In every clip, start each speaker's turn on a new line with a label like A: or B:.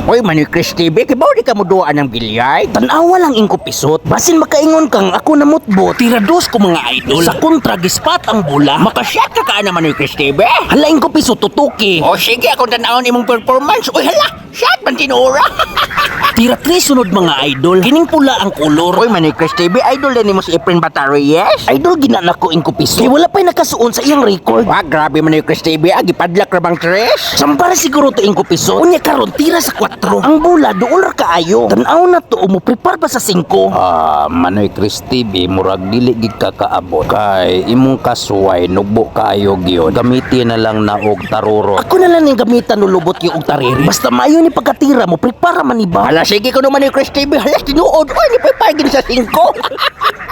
A: Oy, Manoy Chris TV, kibaw di ka mo duwaan ng bilyay? Tanawa lang ingko pisot. Basin makaingon kang ako namutbot. Tirados ko mga idol. Sa kontra, gispat ang bula. Makashot ka ka na Manoy Chris TV. Hala ingko pisot, tutuki. O sige, akong tanawon imong performance. Uy, hala, shot man tinura. Tira 3 sunod mga idol. Kining pula ang kulor. Oy, Manoy Chris TV, idol din mo si Efren Batari, yes? Idol ginanak ko ingko pisot. Kaya wala pa'y nakasuon sa iyang record. Wag, grabe Manoy Chris TV, gipadlak rabang tres. Sampara siguro to ingko pisot. Unya karon tira sa 4. Ang bula dool kaayo. Tan-aw na to mo prepare pa sa 5.
B: Manoy Chris TV, murag dili gid ka kaabot. Kay imong kasuway nugbo kaayo gyud. Gamitin na lang na og taruro.
A: Ako na lang ning gamitan no lubot yung og tariri. Basta maayo ni pagkatira mo prepare man iba. Hala sige ko naman yung Chris TV. Hala tinuod. Oy ni pagpagin sa 5.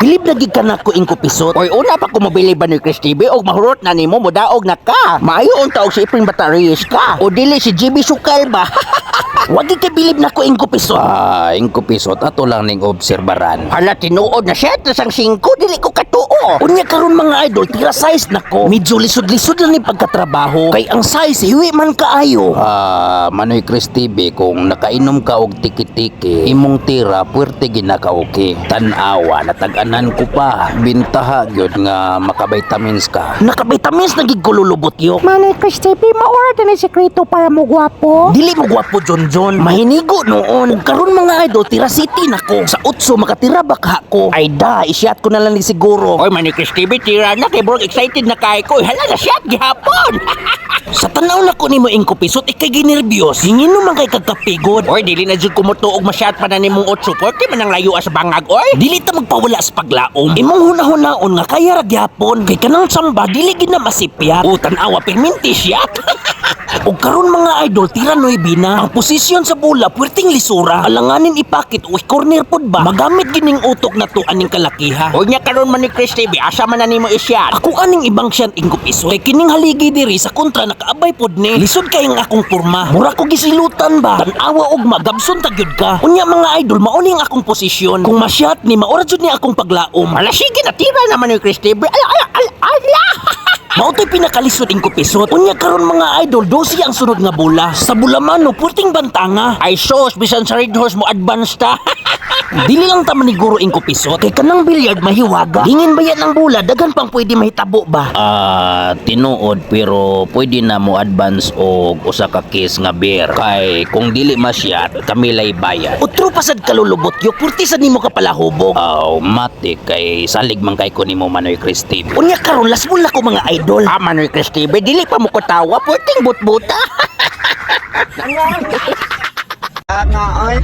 A: Hilib na gid kana ko ingko pisot. Oy una pa ko mabili ba ni Chris TV og mahurot na nimo modaog na ka. Maayo unta og si Efren Bataries ka. O dili si GB Sukal ba? Wag ka bilib na ko ingko pisot.
B: Ingko pisot ato lang ning obserbaran.
A: Hala tinuod na siya sang 5 dili ko katuo. Unya karon mga idol tira size nako. Medyo lisod-lisod lang ni pagkatrabaho. Kay ang size hiwi man kaayo.
B: Manoy Chris TV, kung nakainom ka og tiki-tiki, imong tira puwerte ginaka-okay. Tan-awa natag-anan ko pa. Bintaha gyud nga maka-vitamins ka.
A: Naka-vitamins na gid ko lulubot yo.
C: Manoy Chris TV, maura din ang sekreto para mo gwapo.
A: Dili mo gwapo John. Mahinigo noon. Ug karon mga idol tira city nako. Sa 8 makatira baka ko. Ay da, isyat ko na lang ni siguro. Oy Manoy Chris TV tira na kay bro excited na kay ko. Hala na shot gihapon. Sa tanaw na ko nimo ingko pisot ikay ginerbyos. Hingin no man kay kagkapigod. Oy dili na jud kumutuog masyat pa na nimong 8 40 man ang layo sa bangag oy. Dili ta magpawala sa paglaom. Imong hunahon nga kaya ra gyapon. Kay kanang samba dili gid na masipya. O tanawa perminti siya. O karon mga idol tira noy bina. Ang posisyon sa bola puwerteng lisura. Alanganin ipakit o corner pod ba. Magamit gining utok na to aning kalakiha. O nya karon man ni Chris TV asa man na nimo isyat. Ako aning ibang siyang ingko piso. Kay kining haligi diri sa kontra nakaabay pod ni. Lisod kay ang akong porma. Mura ko gisilutan ba. Tan-awa og magabson ta gyud ka. Unya mga idol mao ning akong posisyon. Kung masyat ni maura jud ni akong paglaom. Ala sige na tira naman ni Chris TV. Ala. Mao to'y pinakalisod ingko pisot. Unya karon mga idol, 12 ang sunod nga bola. Sa bulaman no, puting bantanga. Ay sos, bisan sa red horse mo advance ta. Dili lang ta maniguro ingko pisot. Kay kanang bilyard mahiwaga. Hingin ba yan ang bola, dagan pang pwede mahitabo ba?
B: Tinuod pero pwede na mo advance og usa ka case nga beer. Kay kung dili masyat, kami lay bayad.
A: Utro pasad kalulubot yo, purti sa nimo kapalahubog.
B: Mati kay salig man kay ko nimo Manoy Chris TV.
A: Unya karon last ball na ko mga idol. Manoy Chris TV, dili pa mo ko tawa, pwedeng butbuta.
D: Nga, oy.